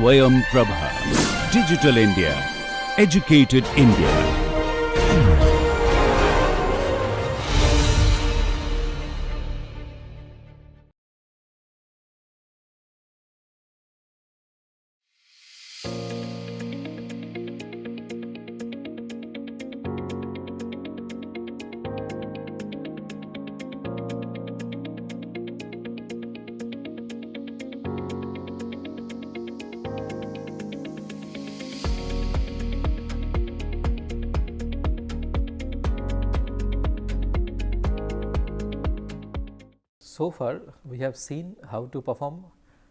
Swayam Prabha. Digital India. Educated India. So far, we have seen how to perform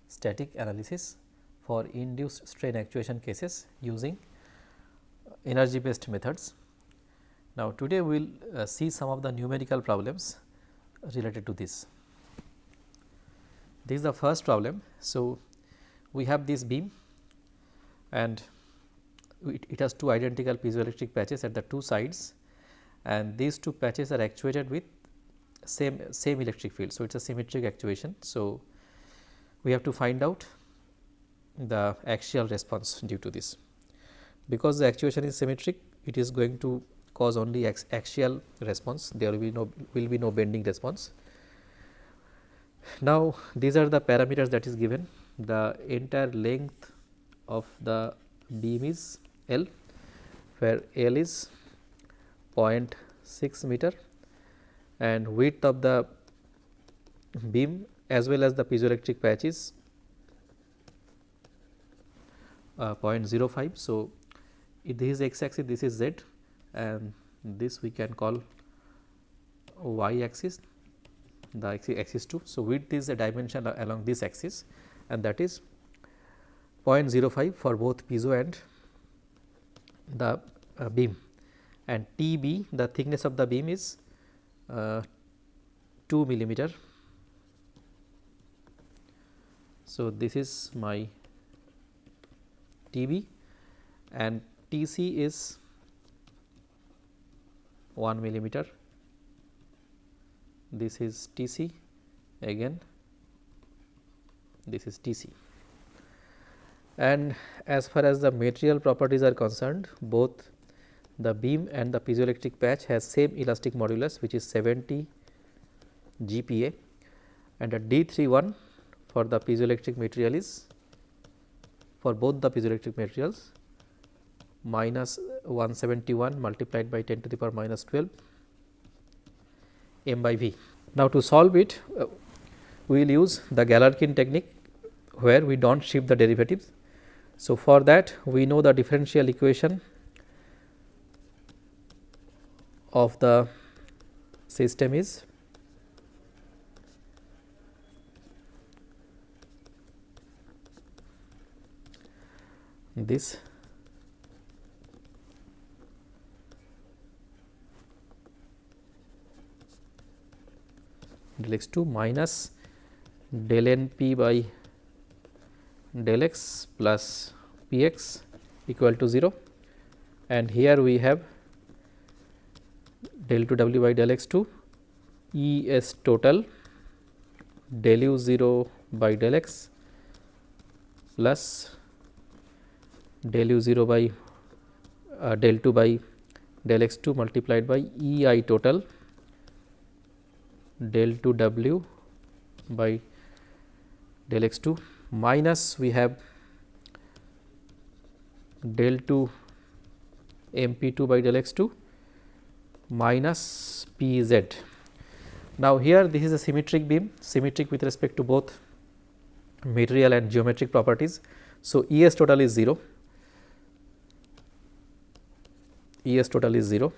static analysis for induced strain actuation cases using energy based methods. Now, today we will see some of the numerical problems related to this. This is the first problem. So, we have this beam and it has two identical piezoelectric patches at the two sides, and these two patches are actuated with same electric field. So, it is a symmetric actuation. So, we have to find out the axial response due to this. Because the actuation is symmetric, it is going to cause only axial response, there will be no bending response. Now, these are the parameters that is given. The entire length of the beam is L, where L is 0.6 meter, and width of the beam as well as the piezoelectric patch is 0.05. So, this is x axis, this is z, and this we can call y axis, the axis 2. So, width is a dimension along this axis, and that is 0.05 for both piezo and the beam, and TB, the thickness of the beam, is 2 millimeter. So, this is my TB, and TC is 1 millimeter. This is TC, again this is TC. And as far as the material properties are concerned, both the beam and the piezoelectric patch has same elastic modulus, which is 70 GPa, and a D31 for the piezoelectric material is, for both the piezoelectric materials, minus 171 multiplied by 10 to the power minus 12 m by v. Now, to solve it, we will use the Galerkin technique, where we do not shift the derivatives. So, for that we know the differential equation of the system is this del x2 minus del np by del x plus px equal to 0, and here we have del 2 w by del x2 Es total del u 0 by del x plus del u 0 by del 2 by del x2 multiplied by Ei total del 2 w by del x2 minus we have del 2 mp2 by del x2 minus pz. Now, here this is a symmetric beam, symmetric with respect to both material and geometric properties. So, Es total is 0, Es total is 0,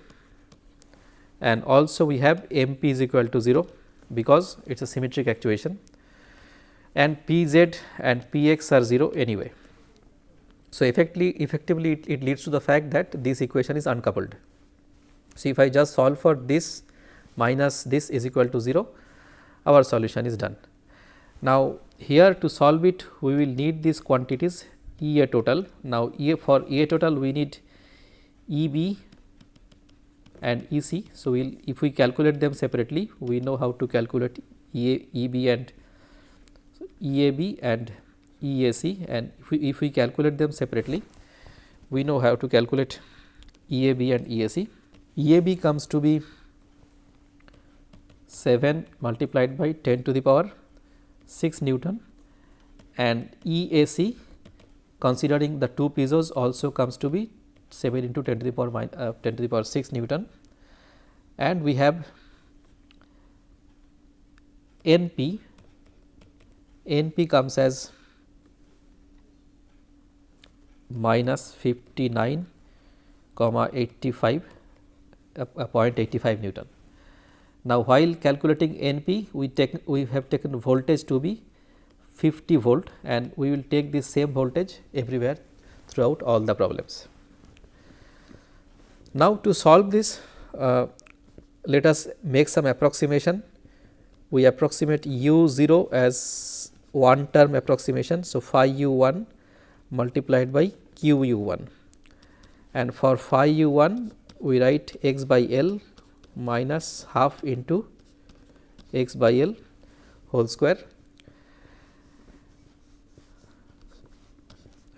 and also we have mp is equal to 0, because it is a symmetric actuation, and pz and px are 0 anyway. So, effectively it leads to the fact that this equation is uncoupled. So, if I just solve for this minus this is equal to 0, our solution is done. Now, here to solve it, we will need these quantities Ea total. Now, for Ea total we need Eb and Ec. So, if we calculate them separately, we know how to calculate Eb and Eab and EAC, and if we calculate them separately, we know how to calculate EAB and EAC. EAB comes to be 7 multiplied by 10 to the power 6 Newton, and EAC considering the 2 piezo's also comes to be 7 into 10 to the power 10 to the power 6 Newton, and we have NP. NP comes as minus 59, 85 0.85 Newton. Now, while calculating NP, we have taken voltage to be 50 volt, and we will take the same voltage everywhere throughout all the problems. Now, to solve this, let us make some approximation. We approximate U0 as one term approximation. So, phi U1 multiplied by Q U1, and for phi U1 we write x by L minus half into x by L whole square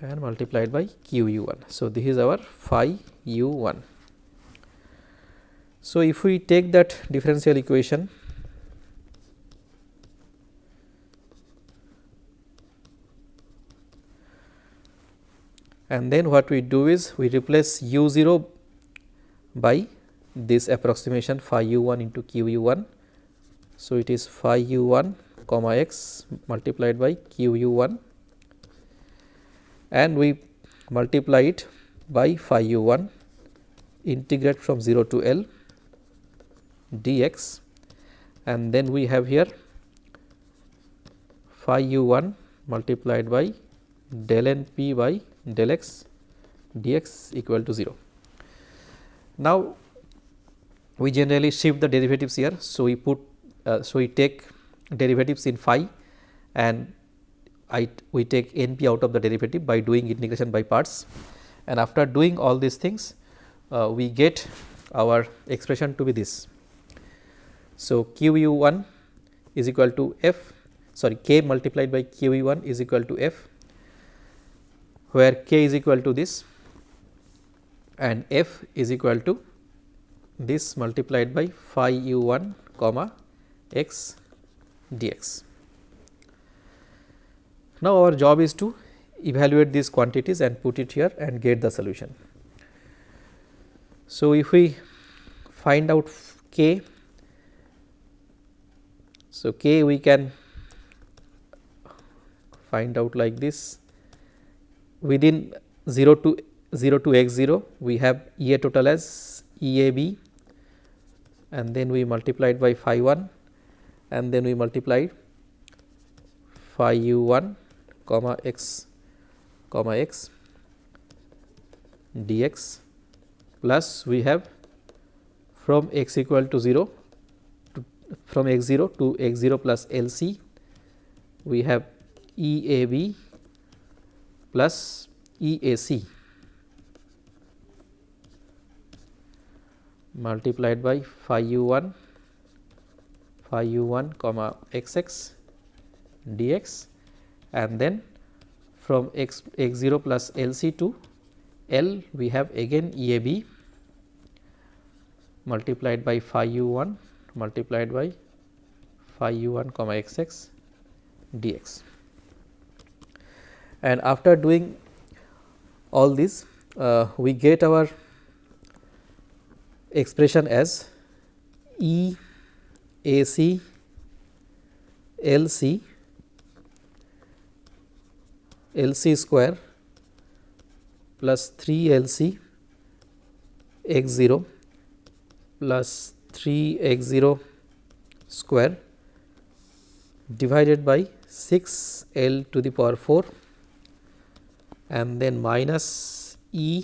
and multiplied by Q U1. So, this is our phi U1. So, if we take that differential equation, and then what we do is we replace U0 by this approximation phi U1 into Q U1. So, it is phi U1 comma x multiplied by Q U1, and we multiply it by phi U1, integrate from 0 to L dx, and then we have here phi U1 multiplied by del NP by del x dx equal to 0. Now, we generally shift the derivatives here. So, we put we take derivatives in phi, and we take NP out of the derivative by doing integration by parts, and after doing all these things we get our expression to be this. So, Q U1 is equal to F, sorry, K multiplied by Q U1 is equal to F, where K is equal to this and F is equal to this multiplied by phi U1 comma x dx. Now, our job is to evaluate these quantities and put it here and get the solution. So, if we find out K, so K we can find out like this. Within 0 to x0 we have EA total as EAB, and then we multiplied by phi 1, and then we multiplied phi U1 comma x dx, plus we have from x equal to 0 from x0 to x0 plus LC, we have EAB plus EAC multiplied by phi U1 comma xx dx, and then from x0 plus LC to L we have again EAB multiplied by phi U1 multiplied by phi U1 comma xx dx. And after doing all this we get our expression as E AC LC square plus 3 LC x0 plus 3 x0 square divided by 6 L to the power 4, and then minus E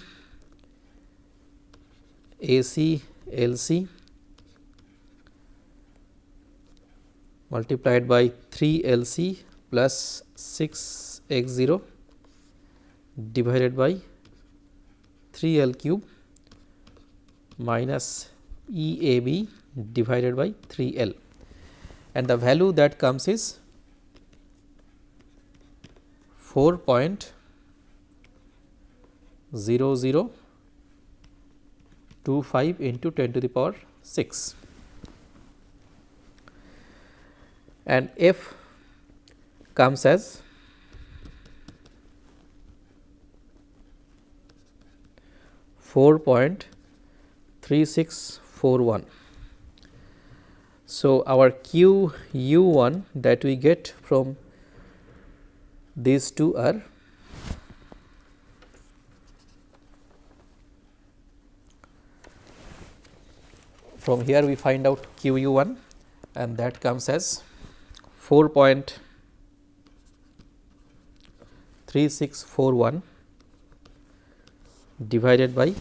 AC LC multiplied by 3 LC plus 6 x0 divided by 3 L cube minus EAB divided by 3 L, and the value that comes is 4.0025 into 10 to the power 6, and F comes as 4.3641. So, our Q U1 that we get from these two are from here we find out Q U1, and that comes as 4.3641 divided by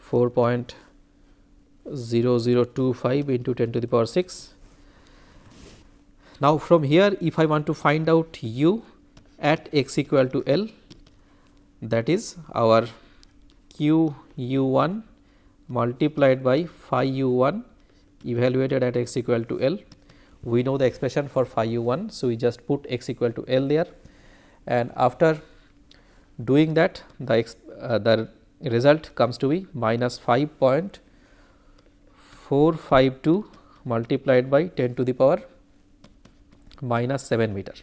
4.0025 into 10 to the power 6. Now, from here if I want to find out U at x equal to L, that is our Q U1 multiplied by phi U1 evaluated at x equal to L. We know the expression for phi U1, so we just put x equal to L there, and after doing that the result comes to be minus 5.452 multiplied by 10 to the power minus 7 meter.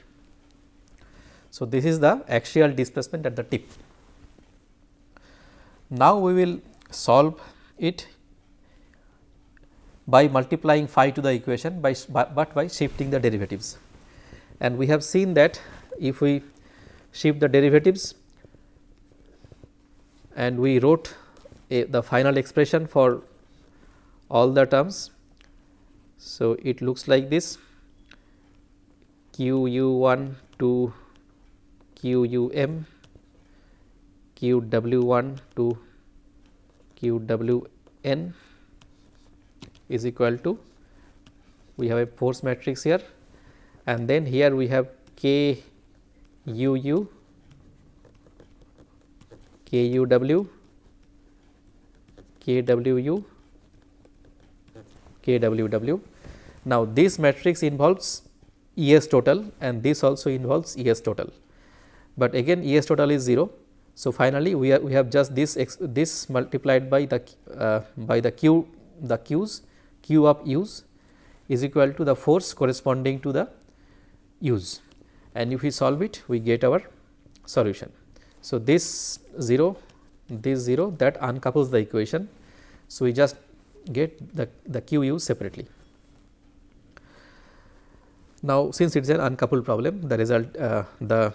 So, this is the axial displacement at the tip. Now, we will solve it by multiplying phi to the equation but by shifting the derivatives, and we have seen that if we shift the derivatives and we wrote the final expression for all the terms. So, it looks like this: Q U1 to Q U M, Q W1 to Q W N is equal to, we have a force matrix here, and then here we have K U U, K U W, K W U, K W W. Now, this matrix involves E S total and this also involves E S total, but again E S total is 0. So, finally, we have just this multiplied by the Q's, Q of U's is equal to the force corresponding to the U's, and if we solve it we get our solution. So, this 0 that uncouples the equation. So, we just get the Q U separately. Now, since it is an uncoupled problem, the result the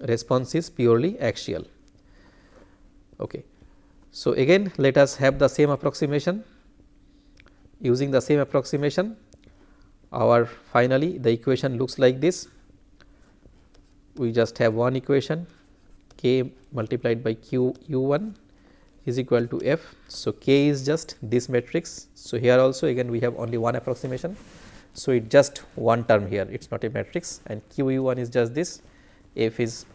response is purely axial. Okay. So, again let us have the same approximation. Using the same approximation, our finally the equation looks like this. We just have one equation, K multiplied by Q U1 is equal to F. So, K is just this matrix. So, here also again we have only one approximation. So, it just one term here, it is not a matrix, and Q U1 is just this, F is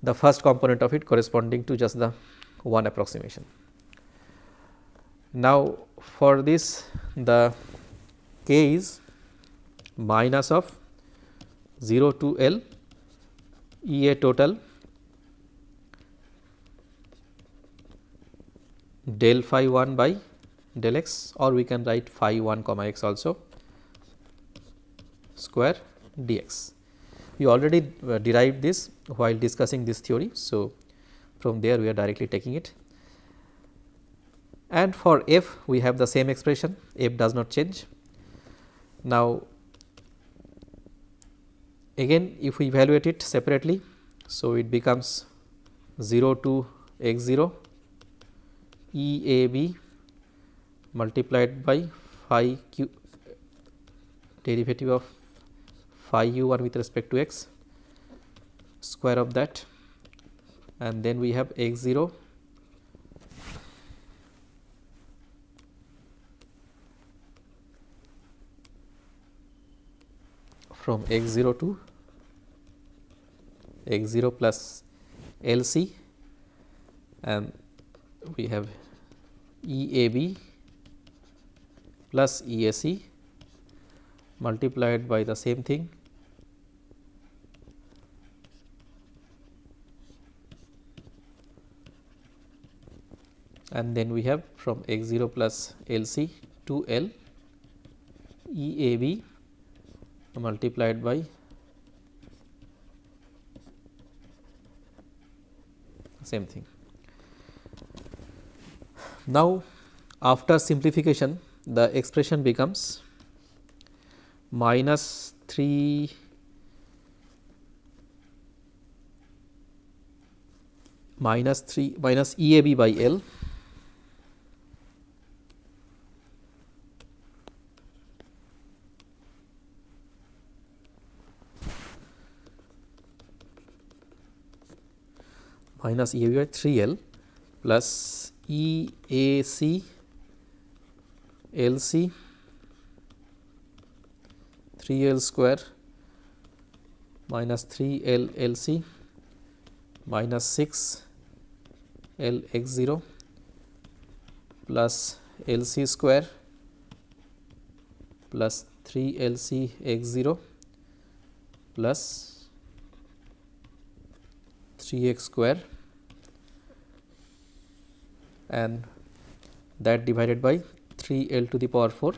the first component of it corresponding to just the one approximation. Now, for this the K is minus of 0 to L E A total del phi 1 by del x, or we can write phi 1 comma x also square dx. We already derived this while discussing this theory. So, from there we are directly taking it, and for F we have the same expression, F does not change. Now, again if we evaluate it separately, so it becomes 0 to x 0 E A B multiplied by phi q derivative of phi u1 with respect to x, square of that, and then we have x 0 from x 0 to x 0 plus L C, and we have E A B plus E A C multiplied by the same thing and then we have from x 0 plus L C to L E A B multiplied by same thing. Now, after simplification the expression becomes minus 3 minus EAB by L minus EAB by 3L plus EAC LC 3L square minus 3L LC minus 6 L x 0 plus LC square plus 3 LC x 0 plus 3x square and that divided by 3 L to the power 4,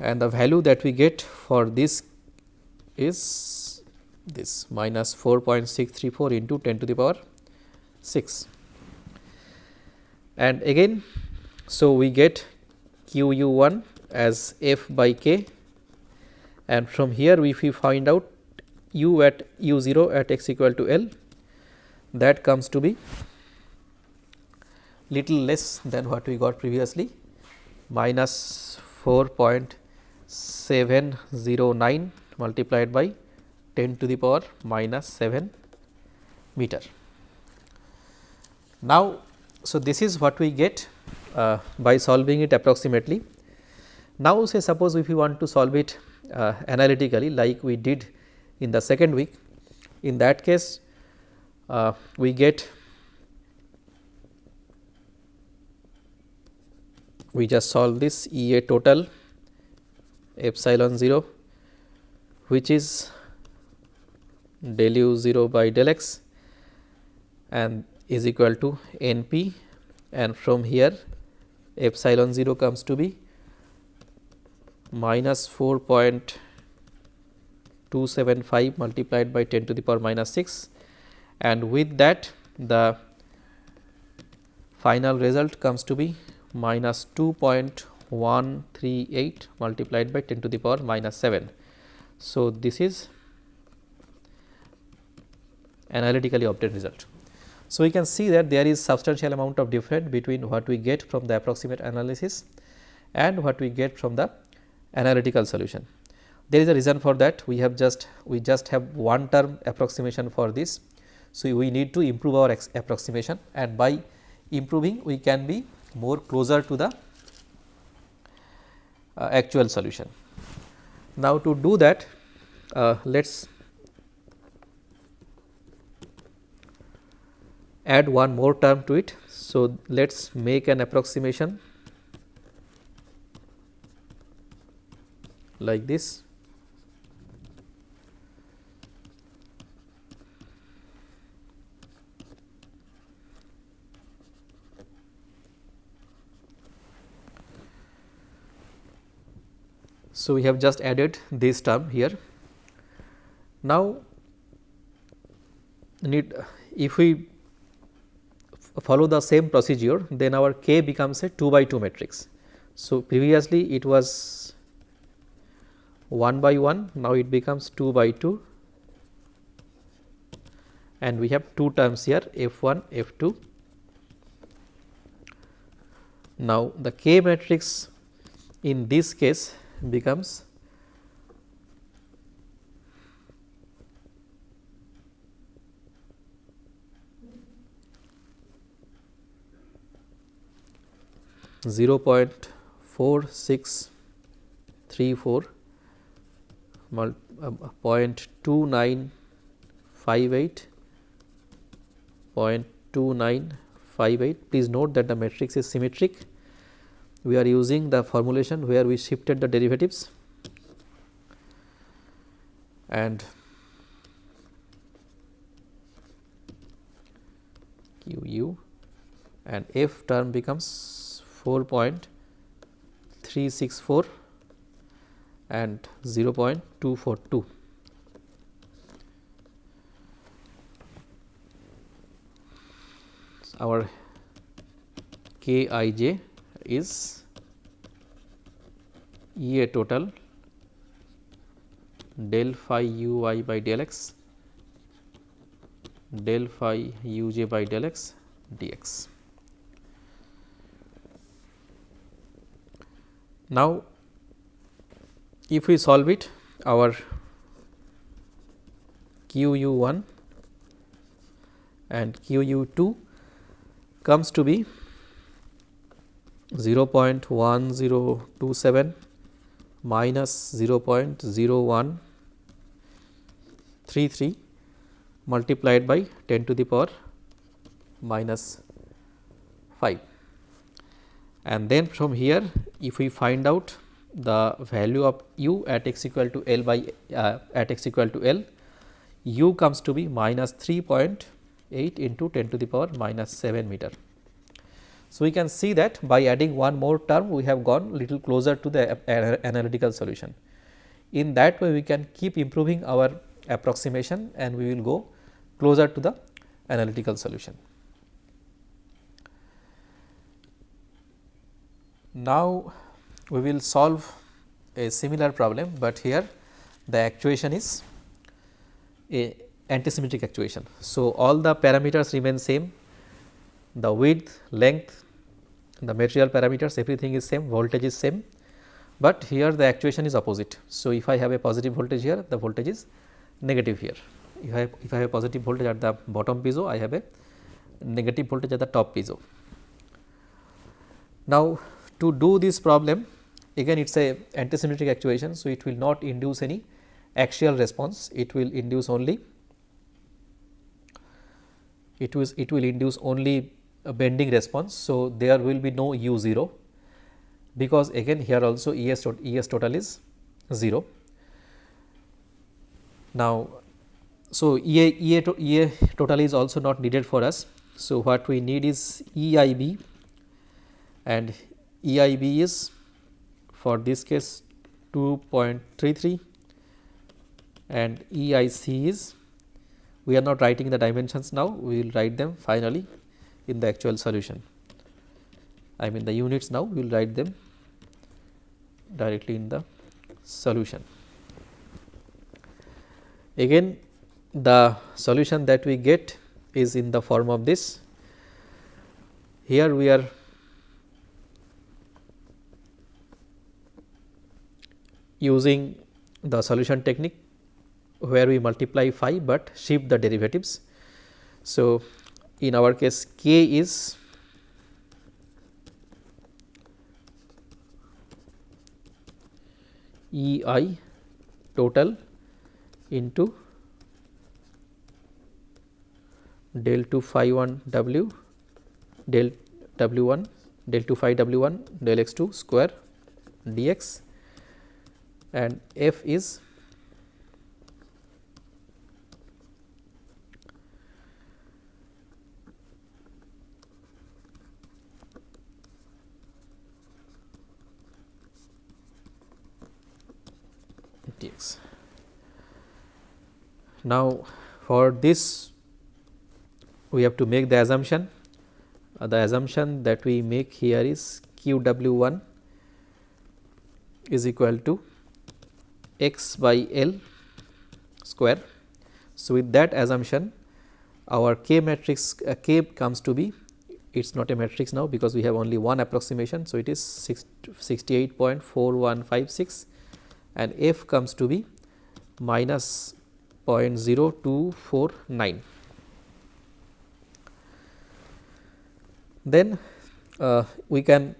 and the value that we get for this is this minus 4.634 into 10 to the power 6. And again, so we get QU1 as F by K, and from here if we find out U at U0 at x equal to L, that comes to be little less than what we got previously, minus 4.709 multiplied by 10 to the power minus 7 meter. Now, so this is what we get by solving it approximately. Now, say suppose if we want to solve it analytically like we did in the second week, in that case we get, we just solve this EA total epsilon 0 which is del u 0 by del x and is equal to NP, and from here epsilon 0 comes to be minus 4.275 multiplied by 10 to the power minus 6, and with that the final result comes to be minus 2.138 multiplied by 10 to the power minus 7. So, this is analytically obtained result. So, we can see that there is substantial amount of difference between what we get from the approximate analysis and what we get from the analytical solution. There is a reason for that. We just have one term approximation for this. So, we need to improve our approximation, and by improving we can be more closer to the actual solution. Now, to do that let us add one more term to it. So, let us make an approximation like this. So, we have just added this term here. Now, if we follow the same procedure, then our K becomes a 2 by 2 matrix. So, previously it was 1 by 1, now it becomes 2 by 2, and we have two terms here F1, F2. Now, the K matrix in this case becomes zero 0.4634 0.2958 0.2958. Please note that the matrix is symmetric. We are using the formulation where we shifted the derivatives, and QU, and F term becomes 4.364 and 0.242. Our Kij is EA total del phi Ui by del x del phi Uj by del x dx. Now, if we solve it, our QU1 and QU2 comes to be 0.1027 minus 0.0133 multiplied by 10 to the power minus 5. And then from here, if we find out the value of u at x equal to L by at x equal to L, u comes to be minus 3.8 into 10 to the power minus 7 meter. So, we can see that by adding one more term, we have gone little closer to the analytical solution. In that way, we can keep improving our approximation and we will go closer to the analytical solution. Now, we will solve a similar problem, but here the actuation is a antisymmetric actuation. So, all the parameters remain same, the width, length, the material parameters, everything is same, voltage is same, but here the actuation is opposite. So, if I have a positive voltage here, the voltage is negative here. If I have a positive voltage at the bottom piezo, I have a negative voltage at the top piezo. Now, to do this problem, again it is a antisymmetric actuation. So, it will not induce any axial response, it will induce only a bending response. So, there will be no U0, because again here also ES total is 0. Now, so EA total is also not needed for us. So, what we need is EIB, and EIB is for this case 2.33 and EIC is, we are not writing the dimensions now, we will write them finally in the actual solution. I mean the units now, we will write them directly in the solution. Again the solution that we get is in the form of this. Here we are using the solution technique where we multiply phi, but shift the derivatives. So, in our case k is EI total into del 2 phi 1 W del W1 del 2 phi W1 del x2 square dx, and F is dx. Now, for this we have to make the assumption. The assumption that we make here is QW1 is equal to x by L square. So, with that assumption, our K matrix K comes to be, it is not a matrix now because we have only one approximation. So, it is 68.4156 and F comes to be minus 0.0249. Then we can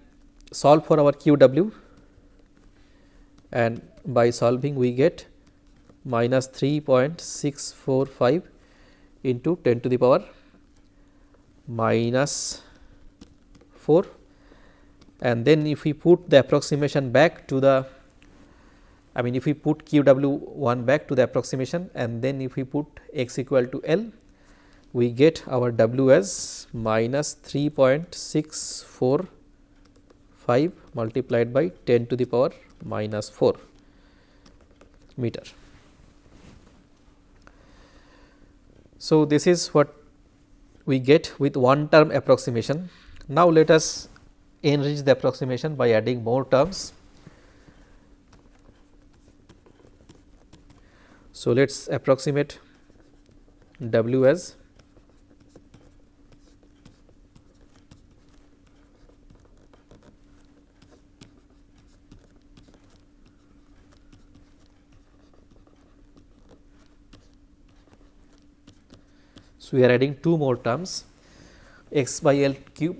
solve for our QW, and by solving we get minus 3.645 into 10 to the power minus 4, and then if we put the approximation back to the, I mean if we put QW1 back to the approximation, and then if we put x equal to L, we get our W as minus 3.645 multiplied by 10 to the power minus 4 meter. So, this is what we get with one term approximation. Now, let us enrich the approximation by adding more terms. So, let us approximate W as so we are adding two more terms, x by L cube,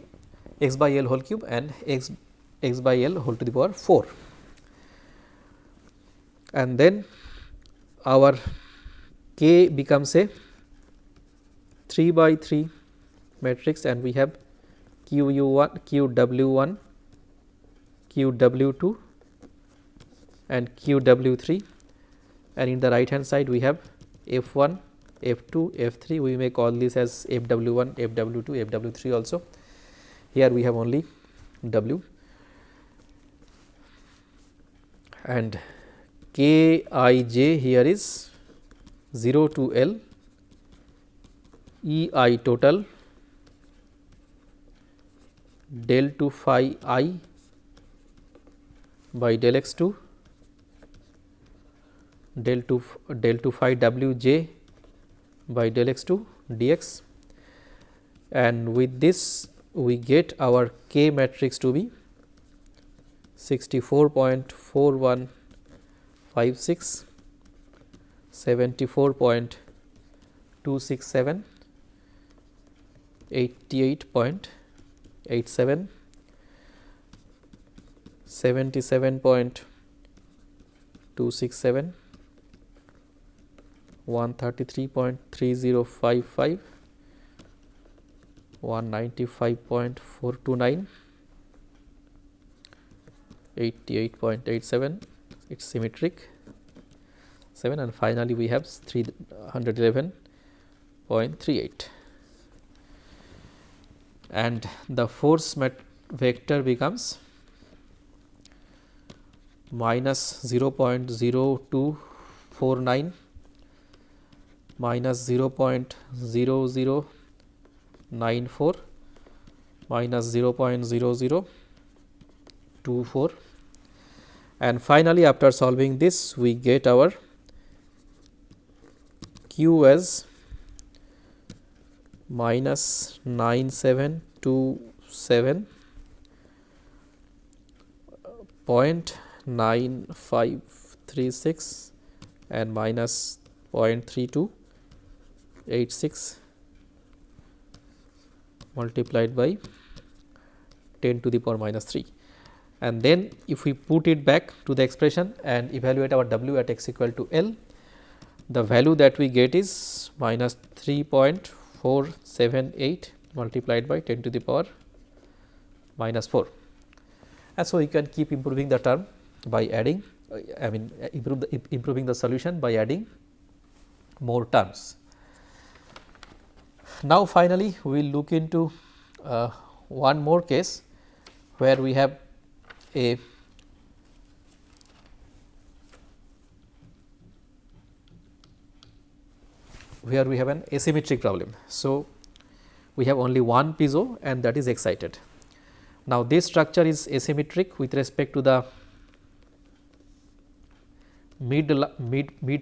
x by L whole cube and x by L whole to the power 4, and then our K becomes a 3 by 3 matrix, and we have QU1, QW1, QW2 and QW3, and in the right hand side we have F1, F2, F3. We may call this as FW1, FW2, FW3 also. Here we have only W, and Kij here is 0 to L EI total del 2 phi I by del x2 del 2 phi Wj by del x2 dx, and with this we get our K matrix to be 64.4156, 74.267, 88.87, 77.267, 133.3055, 195.429, 88.87, it is symmetric 7, and finally we have 311.38, and the force vector becomes minus 0.0249, minus 0.0094, minus 0.0024, and finally after solving this we get our Q as minus 9727.9536 and minus 0.3286 multiplied by 10 to the power minus 3. And then if we put it back to the expression and evaluate our W at x equal to L, the value that we get is minus 3.478 multiplied by 10 to the power minus 4. And so, you can keep improving the term by adding, improving the solution by adding more terms. Now, finally, we will look into one more case where we have an asymmetric problem. So, we have only one piezo and that is excited. Now, this structure is asymmetric with respect to the mid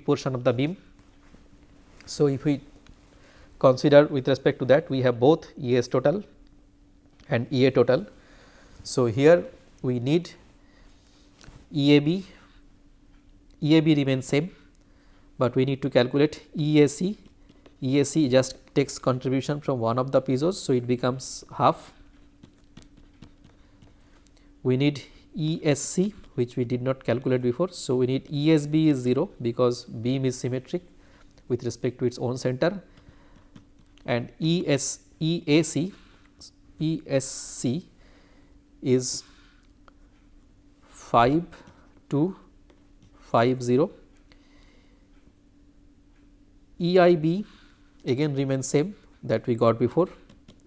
portion of the beam. So, if we consider with respect to that, we have both ES total and EA total. So, here we need EAB remains same, but we need to calculate EAC. EAC just takes contribution from one of the piezos, so it becomes half. We need ESC, which we did not calculate before. So, we need ESB is 0 because beam is symmetric with respect to its own center, and ESC is 5250. EIB again remains same that we got before,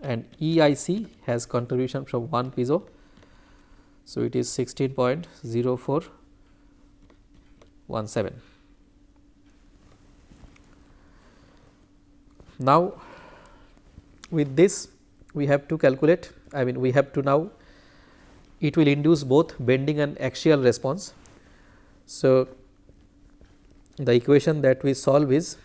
and EIC has contribution from 1 piezo. So, it is 16.0417. Now, with this we have to calculate, we have to now, it will induce both bending and axial response. So, the equation that we solve is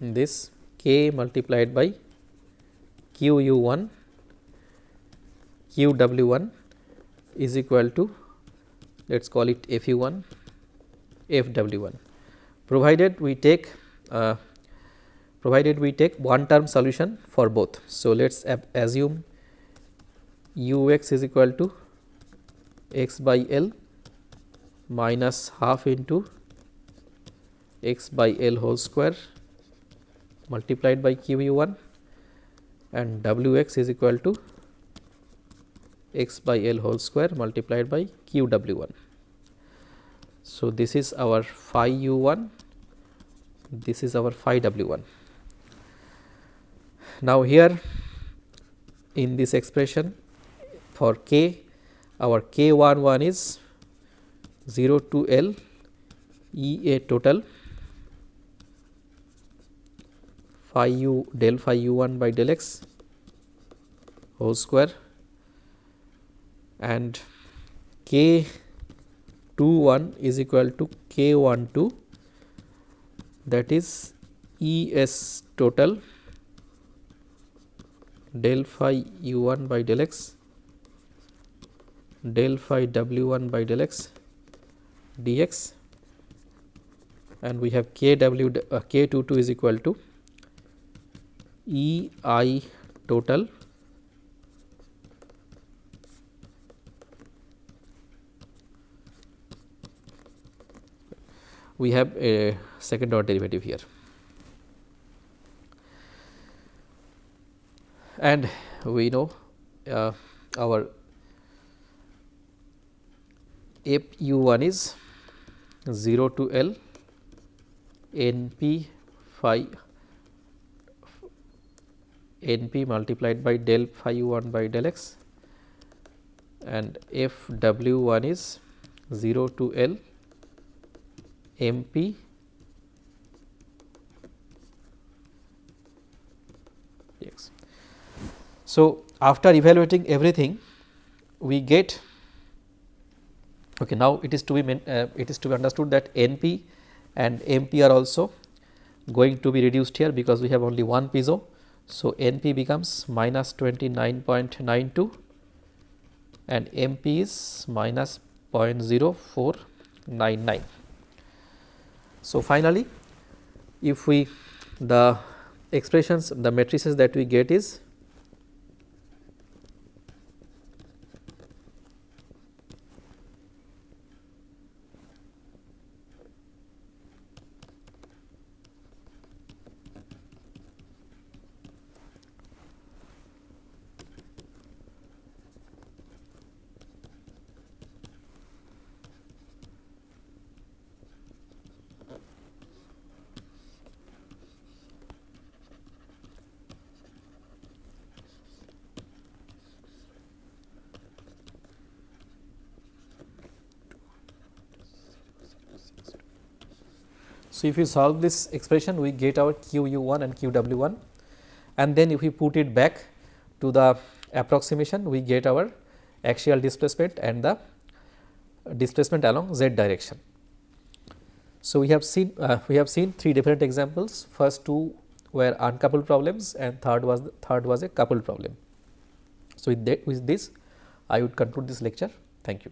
this K multiplied by QU1 QW1 is equal to, let us call it FU1 FW1, provided we take one term solution for both. So, let us assume Ux is equal to x by L minus half into x by L whole square multiplied by QU1, and Wx is equal to x by L whole square multiplied by QW1. So, this is our phi U1, this is our phi W1. Now, here in this expression for K, our K11 is 0 to L EA total phi U del phi U1 by del x whole square, and K21 is equal to K12, that is ES total del phi U1 by del x del phi W1 by del x dx, and we have K22 is equal to EI total we have a second order derivative here, and we know our FU1 is 0 to L NP phi NP multiplied by del phi U1 by del x, and FW1 is 0 to L MP dx. So, after evaluating everything we get, okay, now it is to be understood that NP and MP are also going to be reduced here because we have only one piezo. So, NP becomes minus 29.92 and MP is minus 0.0499. So, finally, if we the expressions, the matrices that we get is So, if you solve this expression we get our QU1 and QW1, and then if we put it back to the approximation we get our axial displacement and the displacement along z direction. So, we have seen three different examples. First two were uncoupled problems and third was a coupled problem. So, with this I would conclude this lecture. Thank you.